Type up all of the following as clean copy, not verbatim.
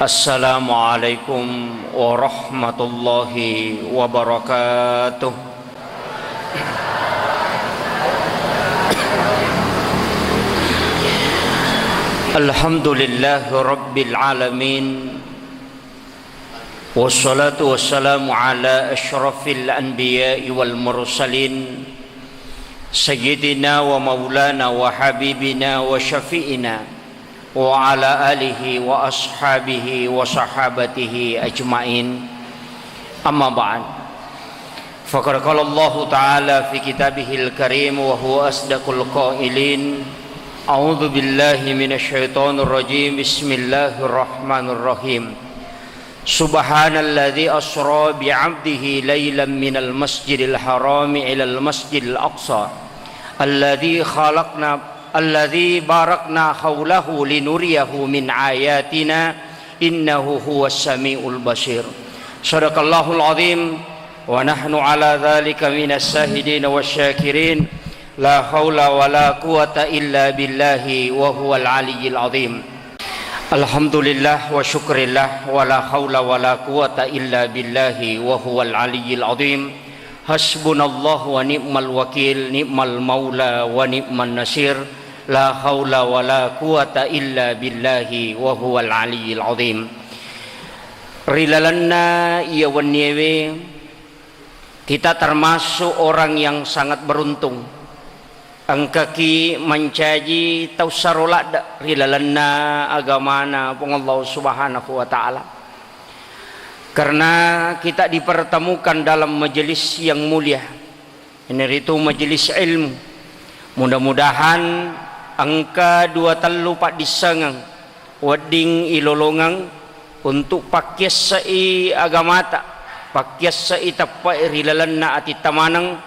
Assalamualaikum warahmatullahi wabarakatuh. Alhamdulillahi rabbil alamin. Wassalatu wassalamu ala asyrafil anbiya'i wal mursalin, sayyidina wa maulana wa habibina wa syafi'ina wa ala alihi wa ashabihi wa sahabatihi ajma'in. Amma ba'd. Faqad qala Allah ta'ala fi kitabihil karim wa huwa asdaqul qailin. A'udzu billahi minasyaitonir rajim. Bismillahirrahmanirrahim. Subhanalladzi asra bi'abdihi lailan minal masjidil harami ilal masjidil aqsa alladzi barakna haulahu linuriyahu min ayatina innahu huwas samiul basir. Shadaqallahul azim wa nahnu ala dzalika minas shahidin wasyakirin. La haula wala quwata illa billahi wa huwal aliyyil azim. Alhamdulillah wa syukrillah wa la haula wala quwata illa billahi wa huwal aliyyil azim. Hasbunallahu wa ni'mal wakil, ni'mal maula wa ni'man nasir. La haula wala quwata illa billahi wa huwal aliyyil azim. Rilalanna iya waniewe, kita termasuk orang yang sangat beruntung. Angkaki mencaji tausarulad rilalanna agamana Allah subhanahu wa ta'ala, karena kita dipertemukan dalam majelis yang mulia ini, itu majelis ilmu. Mudah-mudahan angka 234 disangang wading ilolongang untuk pakyas sai agamata, pakyas sai tapai rilalanna ati tamanang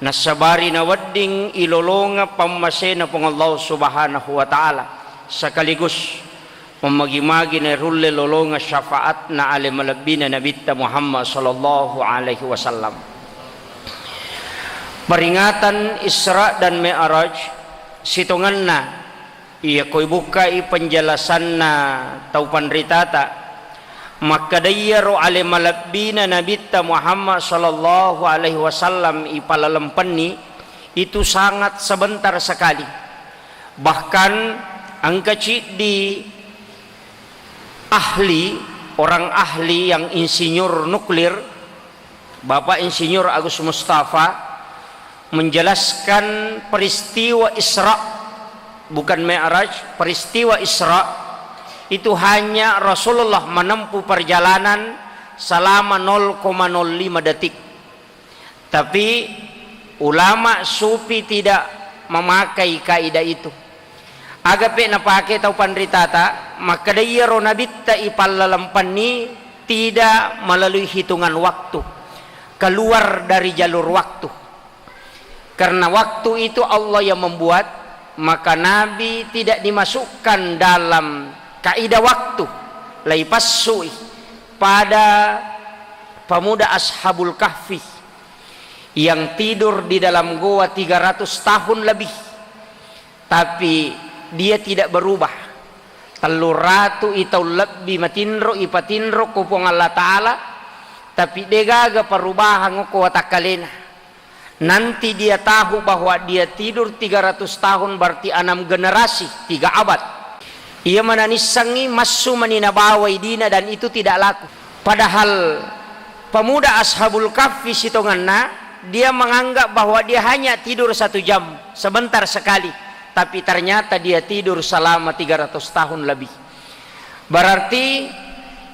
nasabari na wadding ilolonga pamasena pong Allah subhanahu wa ta'ala, sekaligus memagi-magi na rulle lolonga syafaat na alimalabina nabita Muhammad sallallahu alaihi wasallam. Peringatan Isra dan Mi'raj situngan na iya koy bukai penjelasan na taupan ritata, maka dayyaro alimalabina nabita Muhammad sallallahu alaihi wasallam ipalalempenni itu sangat sebentar sekali. Bahkan ang kecil di ahli, orang ahli yang insinyur nuklir, Bapak Insinyur Agus Mustafa menjelaskan peristiwa Isra bukan Mi'raj, peristiwa Isra itu hanya Rasulullah menempuh perjalanan selama 0,05 detik. Tapi ulama sufi tidak memakai kaidah itu. Agape na pakai tau pandritata, maka dayaro nabitta ipalalampanni tidak melalui hitungan waktu, keluar dari jalur waktu. Karena waktu itu Allah yang membuat, maka Nabi tidak dimasukkan dalam kaidah waktu. Laipasui pada pemuda Ashabul Kahfi yang tidur di dalam goa 300 tahun lebih, tapi dia tidak berubah. Telur ratu itau lebih matinro ipatinro kupong Allah Ta'ala, tapi degaga perubahan ko takalena. Nanti dia tahu bahwa dia tidur 300 tahun berarti 6 generasi, 3 abad. Ia menanisangi masu maninabawai dina, dan itu tidak laku. Padahal pemuda Ashabul Kahfi sitonganna, dia menganggap bahwa dia hanya tidur 1 jam, sebentar sekali, tapi ternyata dia tidur selama 300 tahun lebih. Berarti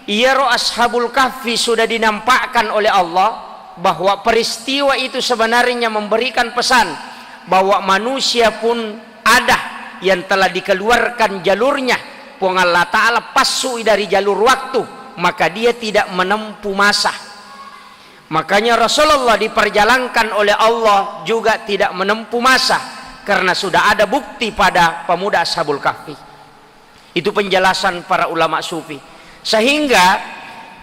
ia roh Ashabul Kahfi sudah dinampakkan oleh Allah bahwa peristiwa itu sebenarnya memberikan pesan bahwa manusia pun ada yang telah dikeluarkan jalurnya pun Allah Ta'ala pasui dari jalur waktu, maka dia tidak menempuh masa. Makanya Rasulullah diperjalankan oleh Allah juga tidak menempuh masa, karena sudah ada bukti pada pemuda Ashabul Kahfi. Itu penjelasan para ulama sufi. Sehingga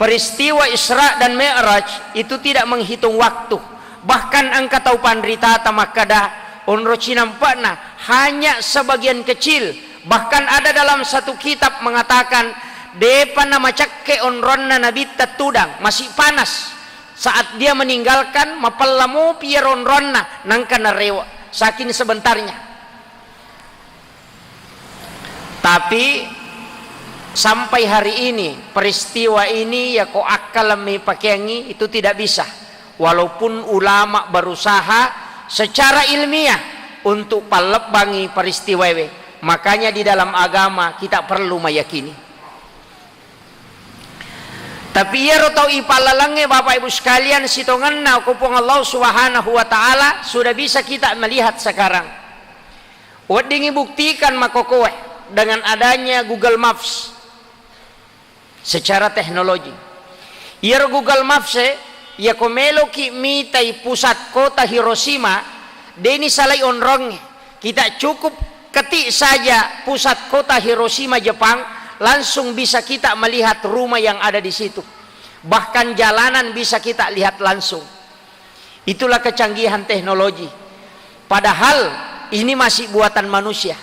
peristiwa Isra dan Mi'raj itu tidak menghitung waktu. Bahkan angka tau pandrita tamakada onroci nampakna hanya sebagian kecil. Bahkan ada dalam satu kitab mengatakan depan nama cakke onronna nabi tudang masih panas saat dia meninggalkan mapallamu pieronronna nangkana rewa saking sebentarnya. Tapi sampai hari ini peristiwa ini ya ko akalami pakengi itu tidak bisa, walaupun ulama berusaha secara ilmiah untuk palebangi peristiwa ini. Makanya di dalam agama kita perlu meyakini. Tapi ya rotau ipalalange Bapak Ibu sekalian sitonganna kupung Allah Subhanahu wa taala sudah bisa kita melihat sekarang. Wadingi buktikan makokoe dengan adanya Google Maps secara teknologi. Ya Google Maps ya komelo ki mitai pusat kota Hiroshima deni salai onrong kita cukup ketik saja pusat kota Hiroshima Jepang, langsung bisa kita melihat rumah yang ada di situ. Bahkan jalanan bisa kita lihat langsung. Itulah kecanggihan teknologi. Padahal ini masih buatan manusia.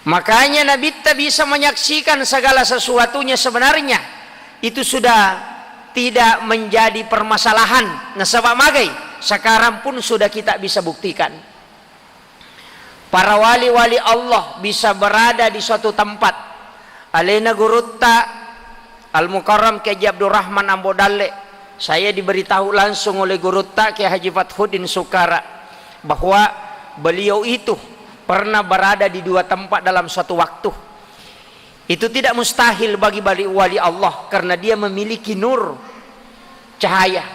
Makanya Nabi tak bisa menyaksikan segala sesuatunya sebenarnya. Itu sudah tidak menjadi permasalahan. Nah sebab magai sekarang pun sudah kita bisa buktikan. Para wali-wali Allah bisa berada di suatu tempat. Alena Gurutta Al-Mukarram Kiai Abdurrahman Ambodalle, saya diberitahu langsung oleh Gurutta Kiai Haji Fathuddin Sukara bahwa beliau itu pernah berada di dua tempat dalam suatu waktu. Itu tidak mustahil bagi wali Allah karena dia memiliki nur, cahaya.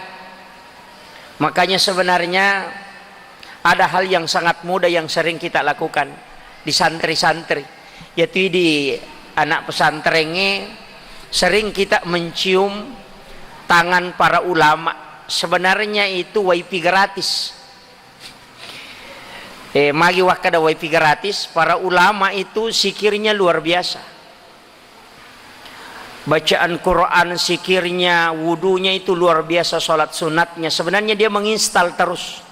Makanya sebenarnya ada hal yang sangat mudah yang sering kita lakukan di santri-santri, yaitu di anak pesantrennya sering kita mencium tangan para ulama. Sebenarnya itu wifi gratis. Magi wakada wifi gratis, para ulama itu sikirnya luar biasa. Bacaan Quran sikirnya, wudunya itu luar biasa, sholat sunatnya. Sebenarnya dia menginstal terus.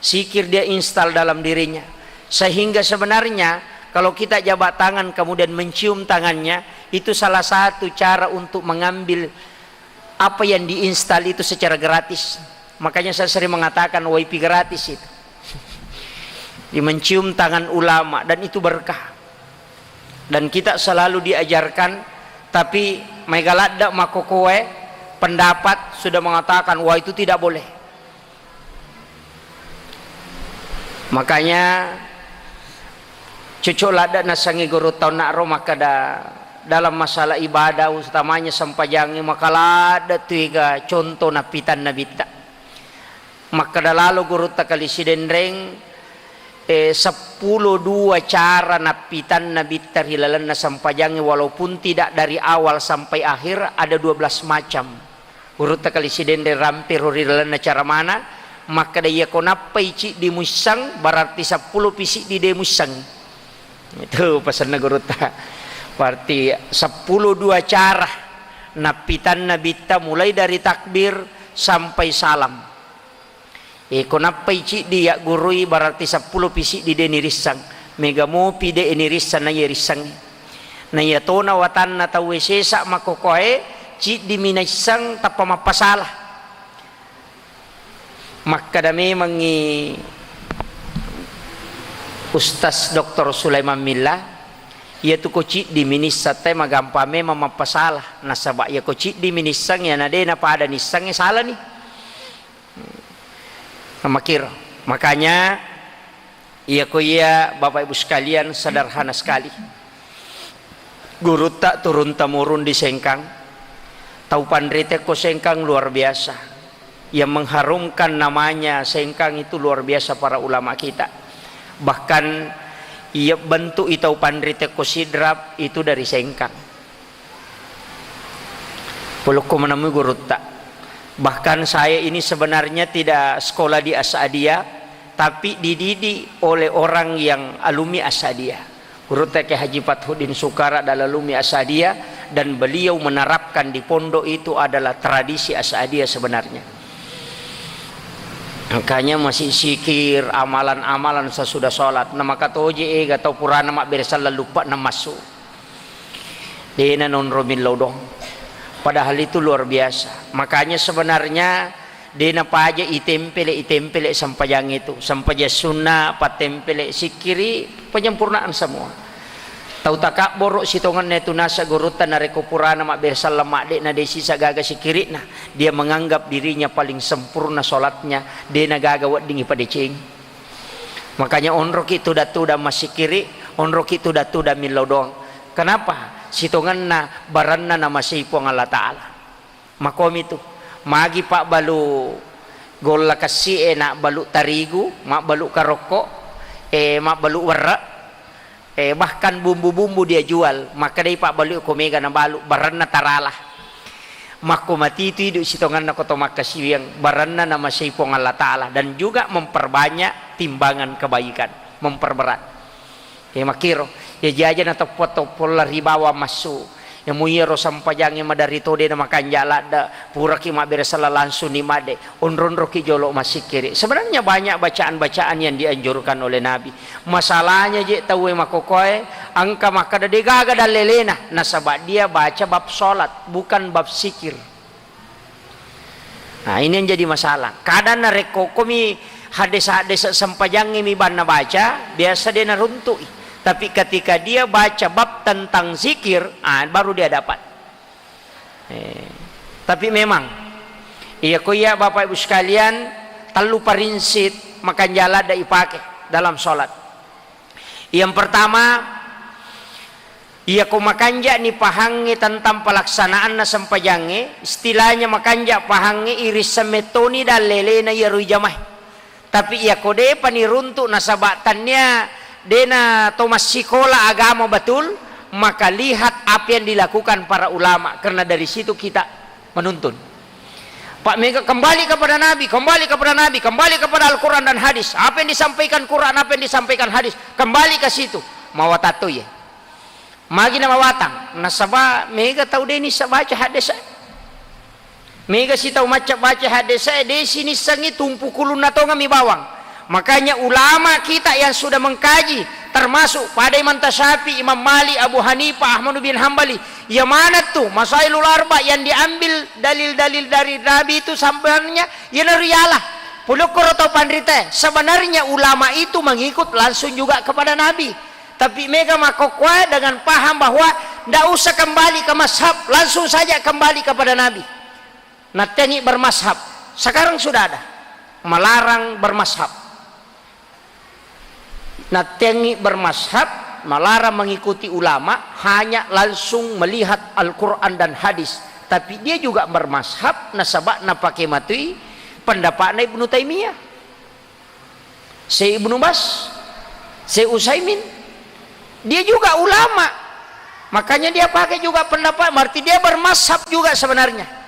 Sikir dia install dalam dirinya, sehingga sebenarnya kalau kita jabat tangan kemudian mencium tangannya, itu salah satu cara untuk mengambil apa yang diinstal itu secara gratis. Makanya saya sering mengatakan wifi gratis itu di mencium tangan ulama, dan itu berkah. Dan kita selalu diajarkan, tapi megalada makokoe pendapat sudah mengatakan wah itu tidak boleh. Makanya cucu lada nasangi guru tau nakro maka dalam masalah ibadah utamanya sampajangi maka lada tuiga contoh napitan nabita maka lalu guru takali sidendreng 10 cara napitan nabita hilalan na sampajangi, walaupun tidak dari awal sampai akhir ada 12 macam. Guru takali sidendreng rampir hilalan na cara mana maka dia konapai cik di musang berarti 10 pisik di demusang. Itu pesan Guruta. Berarti 10 cara napitan nabita mulai dari takbir sampai salam. Konapai cik dia gurui berarti 10 pisik di denirisang. Mega mopi de enirisan na yerisang. Na yatona watan na tawesesa makokoe cik di minaisang tapa mapasalah. Maka dami mengi Ustaz Dr. Sulaiman Milla yaitu koci di minisa teh magampame mamapasalah nasaba ya koci di minisang ya nade na pada nisang ya salah nih makir. Makanya iya ko iya Bapak Ibu sekalian sederhana sekali. Guru tak turun temurun di Sengkang, tahu pandrite ko Sengkang luar biasa. Yang mengharumkan namanya Sengkang itu luar biasa para ulama kita. Bahkan ia bentuk itau pandrite kosidrap itu dari Sengkang. Puluh ko menemui guru tak. Bahkan saya ini sebenarnya tidak sekolah di Asadiyah, tapi dididik oleh orang yang alumni Asadiyah. Guru tak Haji Fathuddin Sukara adalah alumni Asadiyah, dan beliau menerapkan di pondok itu adalah tradisi Asadiyah sebenarnya. Makanya masih sikir amalan-amalan sesudah sholat. Nama kata oje atau purana mak bersala lupa nama masuk. Dena nonro min lodong. Padahal itu luar biasa. Makanya sebenarnya dena paja itempele sampajang itu, sampaja sunnah patempele sikiri penyempurnaan semua. Tau tak borok sitongan netu nasa gurutan na rekupurana mak bersalam mak dek na desi sagaga sikiri na dia menganggap dirinya paling sempurna solatnya dena gaga wading pada cing. Makanya onrok itu datu da masikiri, onrok itu datu da milau doang. Kenapa? Sitongan na baranna na masipong Allah Ta'ala. Makom itu magi pak balu gola kasih nak balu tarigu, mak balu karoko, mak balu warak, bahkan bumbu-bumbu dia jual. Maka dari pak balu komega na balu baranna taralah. Mako mati itu hidup sitongan na koto makasih yang baranna na masipong Allah Ta'ala dan juga memperbanyak timbangan kebaikan, memperberat. Makiro ya jajan atau potopol ribawa masuk yang muyero sampajangi madari tode na makan jala da pura ki mabere sala langsung ni made onron roki jolo masih kiri. Sebenarnya banyak bacaan-bacaan yang dianjurkan oleh Nabi. Masalahnya je tahu makokoe angka maka da degaga dan lelena nasabak dia baca bab salat bukan bab sikir. Nah ini yang jadi masalah. Kadang na rekokomi hadis-hadis sampajangi mi banna baca biasa dia na runtui. Tapi ketika dia baca bab tentang zikir, baru dia dapat. Tapi memang, iya kuya Bapak Ibu sekalian, telu parinsit makan jala da ipake dalam sholat. Yang pertama, iya ku makanja ni pahangi tentang pelaksanaan na sampajangi, istilahnya makanja pahangi iris semetoni dan lele na yaru jamah. Tapi iya kode paniruntuk nasabatannya dena Thomas Sikola agama betul, maka lihat apa yang dilakukan para ulama, karena dari situ kita menuntun. Pak Mega kembali kepada Nabi, kembali kepada Nabi, kembali kepada Al-Quran dan hadis. Apa yang disampaikan Quran, apa yang disampaikan hadis, kembali ke situ. Mawatato ya, magi nama watang. Nasaba Mega tahu deh ini baca hadis. Mega si tahu macam baca hadis saya di sini sangi tumpu kulun nato ngami bawang. Makanya ulama kita yang sudah mengkaji termasuk pada Imam Tasyafi, Imam Malik, Abu Hanifah, Ahmad bin Hambali, yang mana tuh Masailul Arba yang diambil dalil-dalil dari Nabi itu sebenarnya ya nariyalah pulukur atau pandrite. Sebenarnya ulama itu mengikut langsung juga kepada Nabi. Tapi mereka makokwa dengan paham bahwa tidak usah kembali ke mazhab, langsung saja kembali kepada Nabi. Nah, teknik bermazhab sekarang sudah ada melarang bermazhab. Nah, teknik bermazhab melarang mengikuti ulama, hanya langsung melihat Al-Quran dan hadis. Tapi dia juga bermazhab nasabak na pakai matui pendapatnya Ibnu Taimiyah, Syekh Ibnu Bas, Syekh Utsaimin. Dia juga ulama, makanya dia pakai juga pendapat, berarti dia bermazhab juga sebenarnya.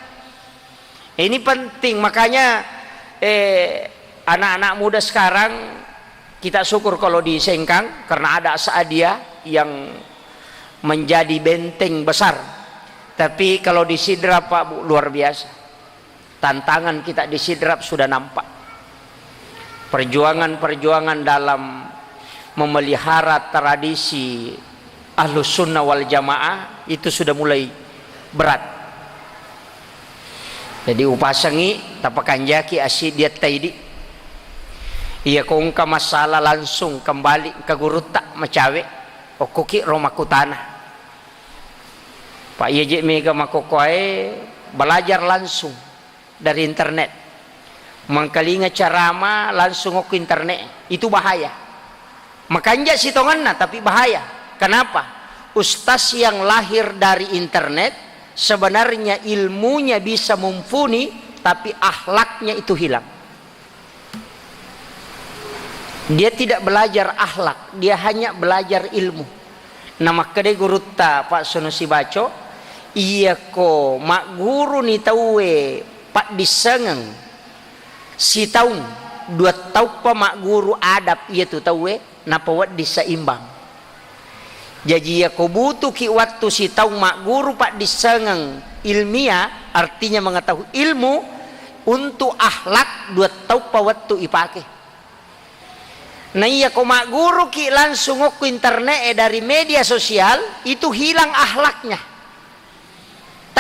Ini penting, makanya anak-anak muda sekarang kita syukur kalau di Sengkang karena ada Sa'adiyah yang menjadi benteng besar. Tapi kalau di Sidrap Pak Bu, luar biasa. Tantangan kita di Sidrap sudah nampak. Perjuangan-perjuangan dalam memelihara tradisi Ahlus Sunnah wal Jamaah itu sudah mulai berat. Jadi upasangi tapakan jaki asyid dia taidi. Iya kong ka masalah langsung kembali ke guru tak macawe okuki romaku tanah. Pak Yeje Mega makokoe belajar langsung dari internet. Mangkalinga carama langsung ke internet itu bahaya. Makanya sitonganna tapi bahaya. Kenapa? Ustaz yang lahir dari internet sebenarnya ilmunya bisa mumpuni tapi akhlaknya itu hilang. Dia tidak belajar akhlak, dia hanya belajar ilmu. Nama kedai guru ta Pak Sunusi Baco, iya ko mak guru ni tawe Pak disengeng si tahun 2 tahun pa mak guru adab iya tu tawe napa wat disaimbang. Jadi ya ko butuh ki waktu si tahun mak guru Pak disengeng ilmiah, artinya mengetahui ilmu untuk akhlak 2 tahun pa waktu ipake. Nah iya koma guru ki langsung ke internet dari media sosial itu hilang akhlaknya.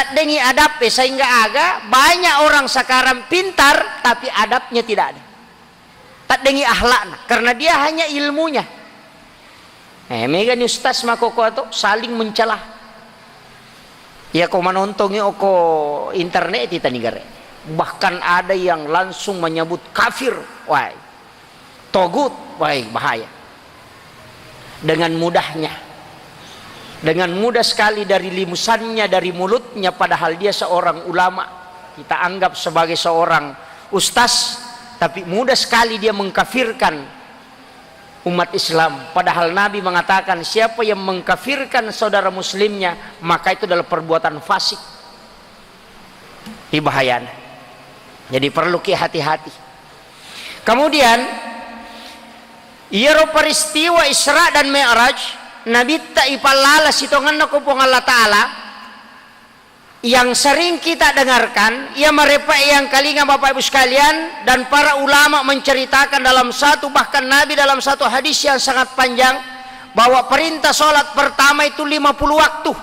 tak dengi adab sehingga aga banyak orang sekarang pintar tapi adabnya tidak ada. Tak dengi akhlaknya karena dia hanya ilmunya. Mega ni ustaz makoko atau saling mencelah. Ya kau menontongi oko internet itu negara. Bahkan ada yang langsung menyebut kafir, wah, togut, wah bahaya. Dengan mudahnya. Dengan mudah sekali dari limusannya, dari mulutnya, padahal dia seorang ulama. Kita anggap sebagai seorang ustaz, tapi mudah sekali dia mengkafirkan umat Islam. Padahal Nabi mengatakan siapa yang mengkafirkan saudara muslimnya, maka itu adalah perbuatan fasik. Ini bahaya. Jadi perlu hati-hati. Kemudian, iero peristiwa Isra dan Mi'raj, Nabi tak ipalala sitongan na kupong Allah Ta'ala yang sering kita dengarkan, ia merepai yang kalingan Bapak Ibu sekalian, dan para ulama menceritakan dalam satu, bahkan Nabi dalam satu hadis yang sangat panjang, bahwa perintah sholat pertama itu 50 waktu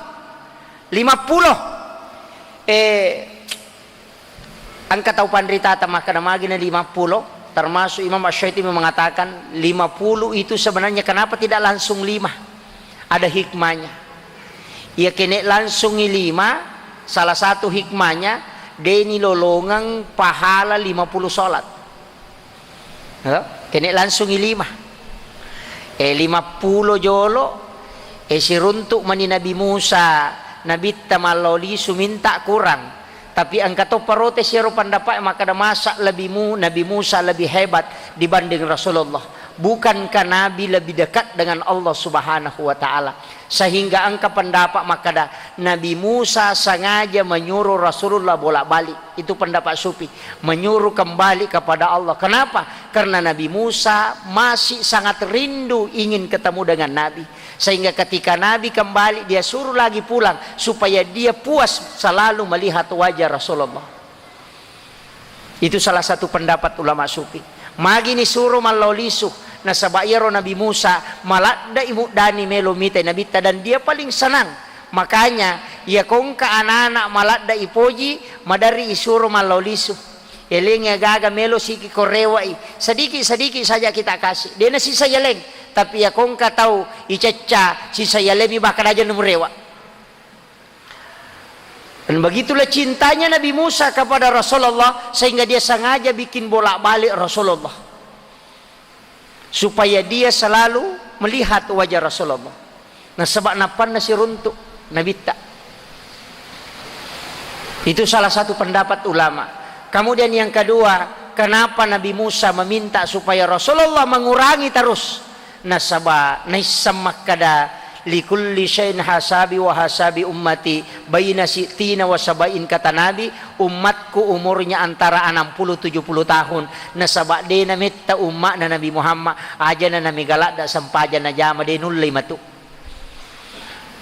50 angka tahu pandrita maka namagina 50, termasuk Imam Asy-Syafi'i mengatakan 50 itu sebenarnya kenapa tidak langsung 5. Ada hikmahnya. Ia kena langsung 5. Salah satu hikmahnya deni lolongang pahala 50 solat. Kena langsung 5. 50 jolo siruntuk mani Nabi Musa, Nabi tamaloli suminta kurang. Tapi angka to parotes siro pendapat maka ada masa Nabi Musa lebih hebat dibanding Rasulullah. Bukankah Nabi lebih dekat dengan Allah Subhanahu wa Ta'ala, sehingga angka pendapat maka Nabi Musa sengaja menyuruh Rasulullah bolak-balik. Itu pendapat Sufi, menyuruh kembali kepada Allah. Kenapa? Karena Nabi Musa masih sangat rindu ingin ketemu dengan Nabi, sehingga ketika Nabi kembali dia suruh lagi pulang supaya dia puas selalu melihat wajah Rasulullah. Itu salah satu pendapat ulama Sufi. Magi ni suruh malaulisuh na sabayaro Nabi Musa malada imu dani melomite Nabi ta, dan dia paling senang. Makanya ya kongka anak-anak malada ipoji madari isuro malaulisuh eleng gaga melo siki korewai sedikit saja kita kasih dia nasi saya leng, tapi ya kongka tahu icaca si saya lemi bahkan aja numerewa. Dan begitulah cintanya Nabi Musa kepada Rasulullah, sehingga dia sengaja bikin bolak-balik Rasulullah supaya dia selalu melihat wajah Rasulullah. Nah sebab napan nasi runtuk Nabi tak. Itu salah satu pendapat ulama. Kemudian yang kedua, kenapa Nabi Musa meminta supaya Rasulullah mengurangi terus? Nah sebab naisamak kada likulli syai'in hasabi wa hasabi ummati baina sitina wa sabain, kata Nabi, umatku umurnya antara 60-70 tahun. Nasaba de na metta umma na Nabi Muhammad aja na nami galak da sampaja na jama de nulli matu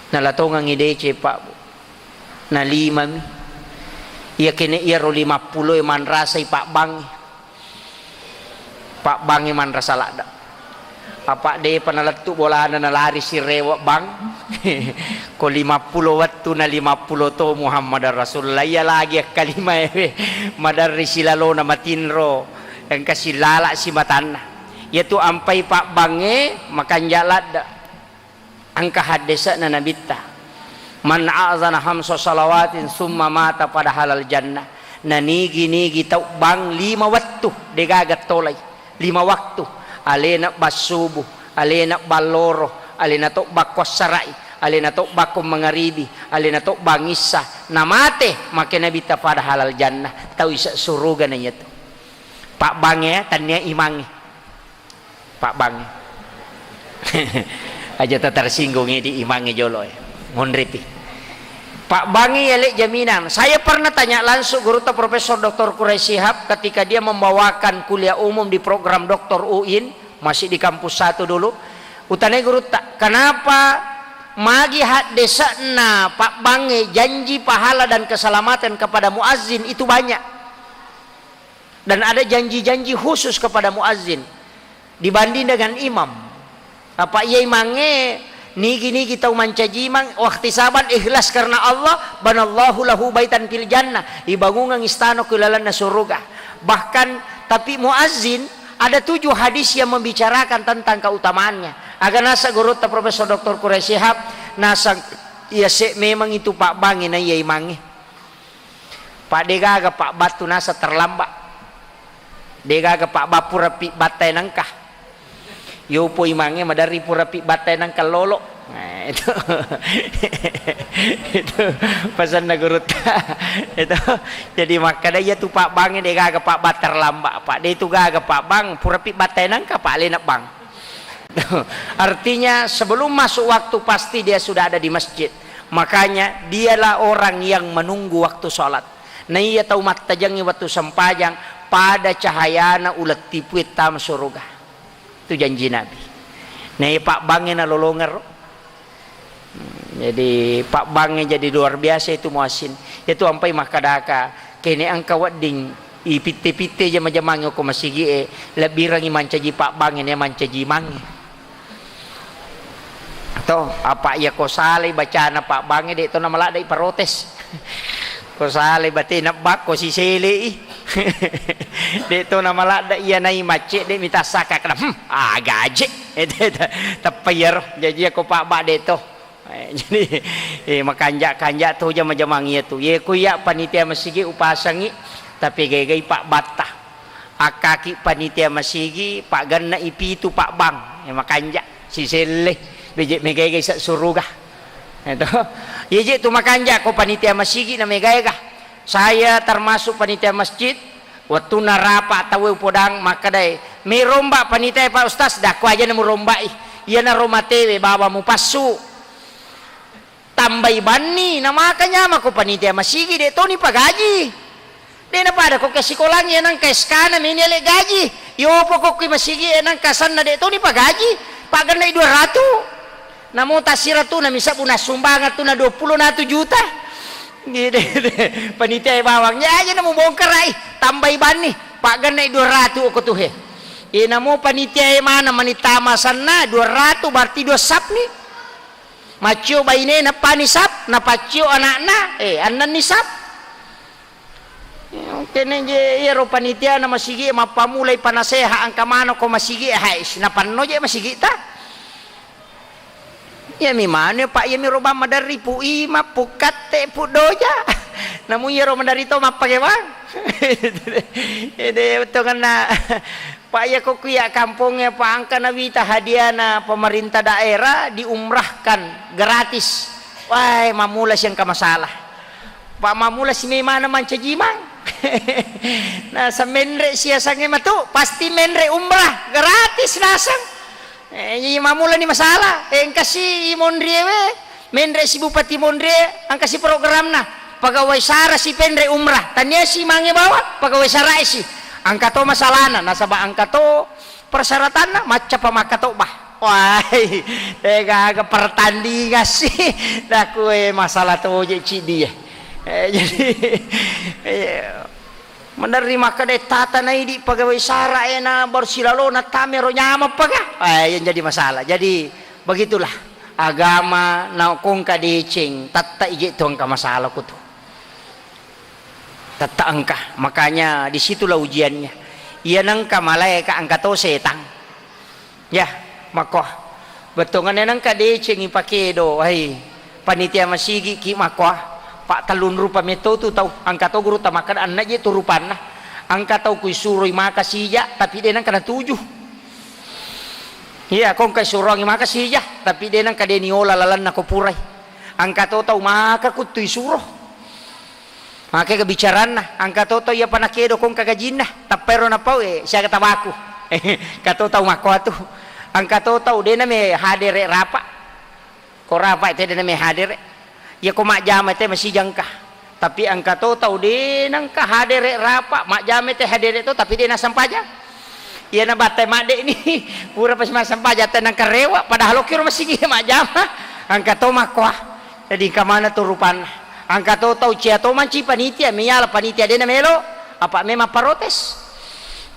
nalatong ang ide pak na 5 iya kene iya ro 50 man rasay pak bangi man rasa lada apa de panalatu bola na nalari si rewa bang ko 50 wattu na 50 to Muhammad Rasulullah ya lagi kalima madari silalo na matinro yang kasih lala si matana yaitu ampai pak bange makan jalad angka hadisa na nabita man a'zana hamsa salawatin summa mata pada halal jannah nigi tau bang 5 waktu degagat tolay 5 waktu alena basubuh, alena baloro, alena to bakwas sarai, alena to bakom mangaribi, alena to bangisa, namate makin nabi ta pada halal jannah, tahu isa suruga na to. Pak bange tanya imangi, Pak bange, aja tak tersinggung di imangi jolo ya, monrepi. Pak bange yalek jaminan. Saya pernah tanya langsung guru Profesor Dr. Quraisy Shihab ketika dia membawakan kuliah umum di program Dr. UIN, masih di kampus 1 dulu. Utane guru tak, kenapa magi hak desa na Pak bange janji pahala dan keselamatan kepada muazzin itu banyak. Dan ada janji-janji khusus kepada muazzin dibanding dengan imam. Apa ia imange niki tahu mancajimang waktu saban ikhlas karena Allah, banallahu lahu baitan fil jannah, ibangungan istana kulalan na surga. Bahkan tapi muazzin ada 7 hadis yang membicarakan tentang keutamaannya. Agar nasa guru ta Profesor Dr. Quraisy Shihab nasa ya memang itu Pak Bangi na iya imangi. Pak degaga Pak batu nasa terlambat. Degaga Pak bapura pi batai nangkah. Yopo imangi madari pura pi batai nangkah lolo. Nah, itu itu pesan na guru itu. Jadi makanya ya tu Pak Bangi degaga Pak bat terlambat. Pak de itu gaga Pak Bang pura pi batai nangkah Pak lenak Bang. Artinya sebelum masuk waktu pasti dia sudah ada di masjid. Makanya dialah orang yang menunggu waktu sholat. Nah ia tahu mata jangi waktu sempajang pada cahayana ulat tipu hitam surga. Itu janji Nabi. Nah ia Pak Bangnya na lolonger. Jadi Pak Bangnya jadi luar biasa itu muasin. Itu sampai makadaka kene angka wading ipite-pite jama-jamangnya ko masigi lebih rangi mancaji Pak Bangnya mancaji mangi. Toh apa ya ko saleh bacana Pak Bangi de to na malada protes. Ko saleh bati na bak ko si sele de to na malada iya nai mace de mita saka kana gaje tapayar jadi ko Pak Ba de to. Jadi makanja tuh jama-jamang iya tuh ye kuya panitia masigi upasangi tapi gay Pak Bata akaki panitia masigi Pak Ganna ipi itu Pak Bang ya makanja si sele bejek megay sa surga. Itu. Yeje tu makanja ko panitia masjid na megay ka. Saya termasuk panitia masjid waktu narapa tawe podang makadai may romba panitia Pak Ustaz dakwa aja na mo romba iya na romatewe bawa mo pasu tambay bani na makanya mako panitia masjid ito ni pagaji di na pada ko kasi ko lang yan ang kaiskana minili gaji yopo ko masjid yan ang kasan na dito ni pagaji pagan na 200 namun tasira tu na misa puna sumbangan tu na 21 juta gitu panitia bawangnya aja namu bongkar ai tambah bani pak ganai 200 ko tuh namu panitia mana manitama sana 200 berarti 2 sap nih macio baine na panisap na pacio anak-na anan ni sap kene je iro panitia na masigi mapamulay panaseha ang kamano ko masigi hais na panno je masigi ta. Ya mimane Pak ya miroba madari pu ima pukate pu doja namun ya ro madari to mapake bang ede to kana Pak ya kok kuya kampungnya Pak angka nawita hadiana pemerintah daerah diumrahkan gratis wah mamulas yang kamasalah Pak mamulas si mana mancajimang nah sa menre siya sange matu pasti menre umrah gratis nasang mamula ni masalah ang kasi Mondrie menre si Bupati Mondrie ang kasi program na pagawai sara si penre umrah tanya si mange bawa pagawai sara si ang kato masalahna nasa ba ang kato persyaratan na matcha pa makato ba wai tega pertandingan sih daku masalah to je dia jadi menerima kedetatan di pegawai sara na bersilalo na tamero nyama paga yang jadi masalah. Jadi begitulah agama na kung kadecing tatta ije tuang ka masalah ko to tatta angka makanya disitulah ujiannya iya nang ka malaika angka to setang ya makoh betongan nang kadecing ipakedo ay panitia masigi ki makoh Pak talun rupa meto tu tahu angka tahu guru tamakan anak je tu rupan lah angka tahu kui suroi maka sija tapi dia nang kena 7 iya kong kai suroi maka sija tapi dia nang kadeni ola lalan na kopurai angka tahu maka ku tu suruh maka kebicaraan nah angka tahu ya panakedo kong kagajin nah tapero na pau siya katabaku kato tahu mako tu angka tahu dia na me hadere rapa ko rapa itu dia na me hadere ya ko mak jame teh masih jangka tapi angka tahu de nang ka hadere rapa mak jame teh hadere to tapi dia na sampaja ya na batai mak de ni pura pas mas sampaja teh nang karewa padahal kira masih ge mak jama angka tahu mak kuah jadi ka mana tu rupan angka tahu cia to manci panitia miyala panitia de na melo apa memang protes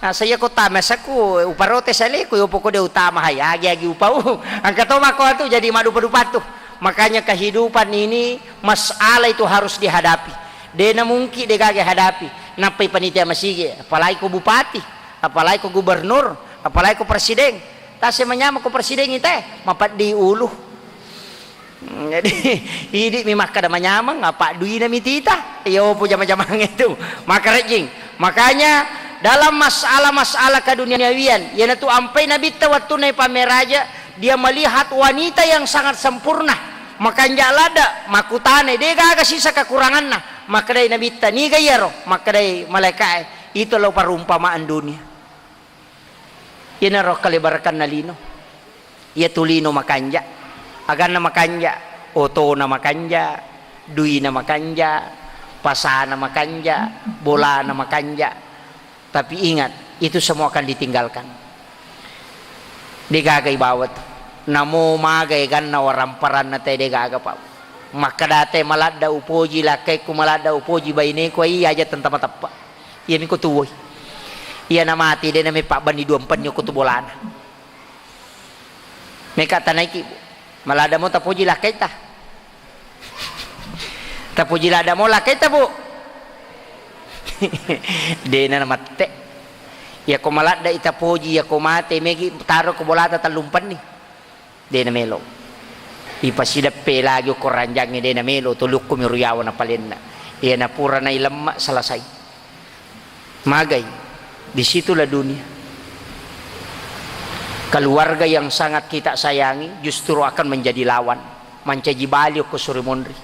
saya ko tamas aku uparote sali ko upo ko de utama hay agi upau ang katoma ko atu jadi madupa-dupa tuh. Makanya kehidupan ini masalah itu harus dihadapi. Dena mungkin de kage hadapi napai panitia masigi apalagi ko bupati, apalagi ko gubernur, apalagi ko presiden. Tase menyama ko presiden itu mapat di ulu. Jadi ini memang kada menyamang apa duit na mitita yo po jama-jamang itu maka rejing. Makanya dalam masalah-masalah keduniawian yana tu ampai nabi waktu nai pameraja dia melihat wanita yang sangat sempurna maka jalada makutane dia gaga sisa kekuranganna maka dai nabi ni gayaro maka dai malaikat itu lo perumpamaan dunia yana ro kalibarkan nalino ya tulino makanja agan na makanja oto na makanja dui na makanja pasa na makanja bola na makanja tapi ingat itu semua akan ditinggalkan digagay bawat namo magay gan na waramparan na tayo digaga pa maka dati malada upoji lakay ko malada upoji bayne ko iya aja tentang matapa iya mi ko tuwoy iya na mati din na may pabani duampan nyo ko tubolana may katanay ki malada mo tapuji lakay ta tapuji lada mo lakay ta bu de na mate ya ko malada itapuji ya ko mate megi taro ko bolata talumpan ni de na melo ipasidape lagi ko ranjang de na melo tuluk ko miruyawan na palenna iya na pura na ilamma salasay magay disitulah dunia. Keluarga yang sangat kita sayangi justru akan menjadi lawan mancaji baliok ko surimondri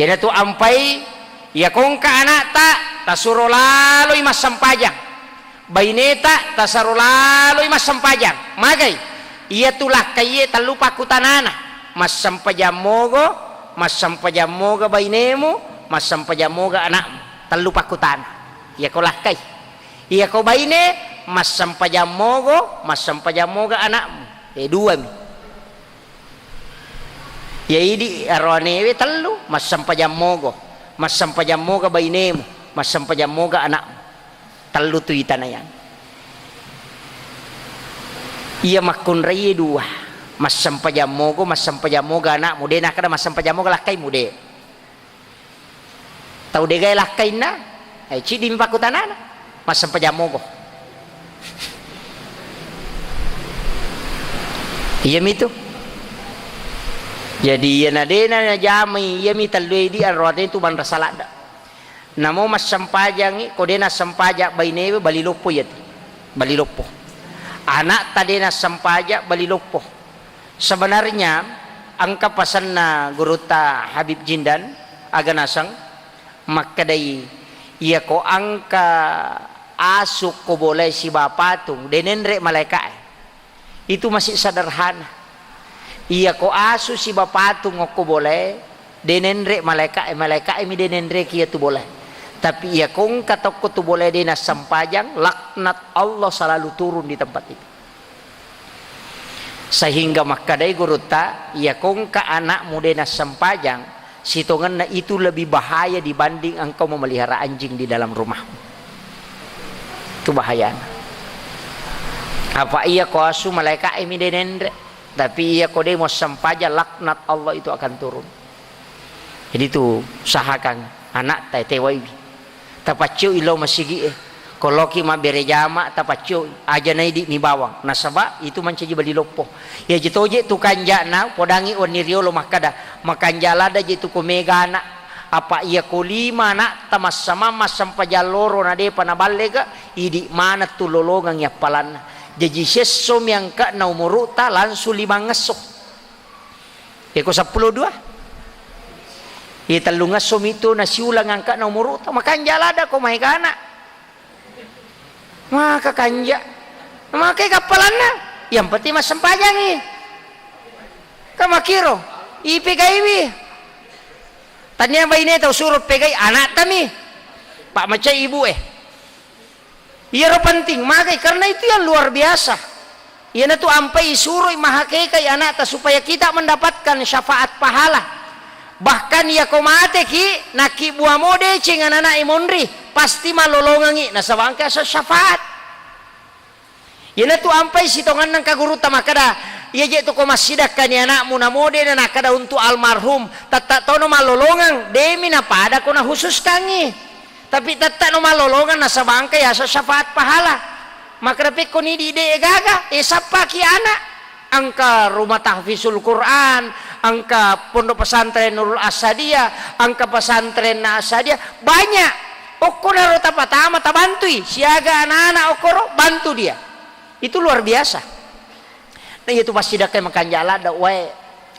yana tu ampai ya kong ka anak ta tasuro laloy mas sampajang baineta tasaro laloy mas sampajang magay iya tulah kaye talupa kutanana mas sampajang moga bainemu mas sampajang moga anakmu talupa kutana iya ko lakay iya ko baine mas sampajamoga anakmu dua mi ya idi arwanewe telu mas sampajamoga bainemu mas sampajamoga anakmu telu tu itanayan iya makun rai dua mas sampajamoga anakmu de nak ada mas sampajamoga lakay mu de tau de gay lakay na ay cidi mi pakutanana mas sampajamoga iya itu jadi iya nadena na jami iya mi talwe di arwate itu ban rasalada namo mas sampajangi kodena sampaja bainewe balilopo yat balilopo anak tadena sampaja balilopo sebenarnya angka pasan na guruta Habib Jindan aganasang makadai iya ko angka asuk ko boleh si bapatung denenre malaikat itu masih sederhana iya ko asu si bapatung ko boleh denenre malaikat mi denenre kia tu boleh tapi iya kong katok ko tu boleh dena sampajang laknat Allah selalu turun di tempat itu sehingga makadai guruta iya kong ka anak dena sampajang sitongan na itu lebih bahaya dibanding engkau memelihara anjing di dalam rumahmu itu bahaya apa iya ko asu malaikat mi denendre tapi iya ko demo sampaja laknat Allah itu akan turun jadi itu usahakan anak tay tewai tapacio ilo masigi koloki ma berejama tapacio aja nai di mi bawang nasaba itu mancaji bali lopo ya jitoje tu kanja na podangi onirio lo makada makanjalada jitu ko megana apa iya ko lima na tamas sama mas sampajaloro na de panabalega idi mana tu lolongang ya palan jadi sesom yang ka na umuruta langsung 5 ngesok eko 12 ita lungasom itu nasi ulang angka na umuruta makan jalada ko may kana maka kanja makai kapalan na yang penting mas sampajang kamakiro ipegay tanya ba ini tahu suruh pegay anak tami pak macam ibu iya penting makai karena itu yang luar biasa iya na tu ampai suruh mahakai kay anak ta supaya kita mendapatkan syafaat pahala bahkan iya komate ki naki buah mode cengan anak imonri pasti malolongangi nasabangka sa syafaat Yana tu ampai sitongan nang kaguru tamakada. Iya je tu ko masidak kan anakmu na mode na nakada untuk almarhum. Tata tono malolongan demi na pada ko na khusus kangi. Tapi tata no malolongan na sa bangkay asa syafaat pahala. Maka dapat ko ni di gaga sapa ki anak. Angka rumah tahfizul Quran, angka pondok pesantren Nurul Asadiyah, angka pesantren na Asadiyah banyak. Okko na rota patama tabantui siaga anak-anak okoro bantu dia. Itu luar biasa. Nah itu pasti sedekah makan jalada wae.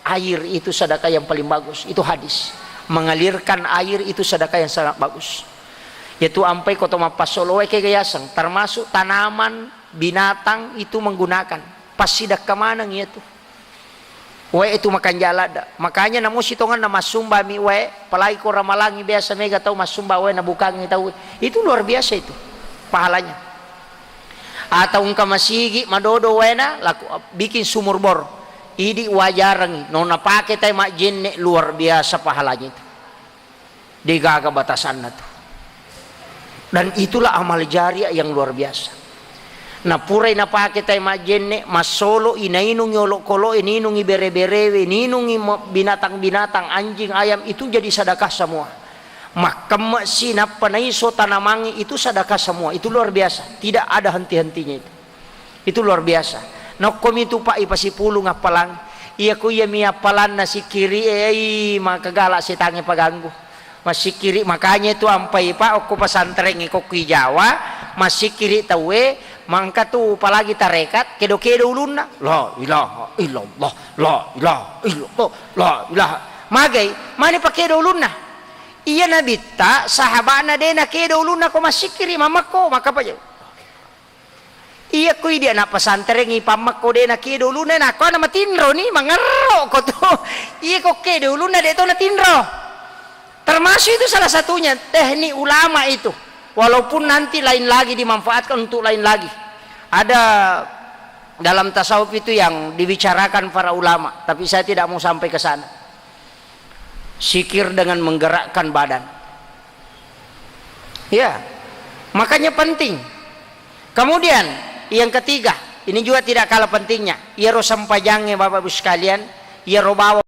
Air itu sedekah yang paling bagus. Itu hadis. Mengalirkan air itu sedekah yang sangat bagus. Yaitu ampai koto mapasolo wae kegayasan, termasuk tanaman, binatang itu menggunakan. Pas sedekah mana itu. Wae itu makan jalada. Makanya namo sitongan nama sumba mi wae, palai ko ramalangi biasa mega tahu mas sumba wae na bukangi tahu. Itu luar biasa itu pahalanya. Atau engka masigi madodo wena laku bikin sumur bor idi wajarang nona pake tay mak jenne luar biasa pahalanya itu digaga batasan tuh. Dan itulah amal jariah yang luar biasa. Na purai na pake tay mak jenne masolo inainung yolok kolo ininung bere-bere ininung binatang-binatang anjing ayam itu jadi sedekah semua. Makam sinap panaiso tanamangi itu sedekah semua. Itu luar biasa, tidak ada henti-hentinya itu luar biasa. Nokom itu pak ipasipulu ngapalang iya ku iya miapalan nasi kiri maka galak si tangi paganggu masih kiri. Makanya itu ampai pak aku pesantren ikut ki Jawa masih kiri tawe mangka tu apalagi tarekat kedo-kedo ulunna la ilaha illallah la ilaha illallah la ilaha magai mana pakai ulunna. Iya nabi ta sahabana dena kedo ulunna ko masikiri mamako maka pa iya ko dia na pesantren ngi pamako dena kedo ulunna na ko na matinro ni mangero ko to iya ko kedo ulunna de to na tinro. Termasuk itu salah satunya teknik ulama itu. Walaupun nanti lain lagi dimanfaatkan untuk lain lagi. Ada dalam tasawuf itu yang dibicarakan para ulama, tapi saya tidak mau sampai ke sana. Zikir dengan menggerakkan badan. Ya, makanya penting. Kemudian yang ketiga, ini juga tidak kalah pentingnya. Ya ro sampajangnya Bapak Ibu sekalian, ya ro bawa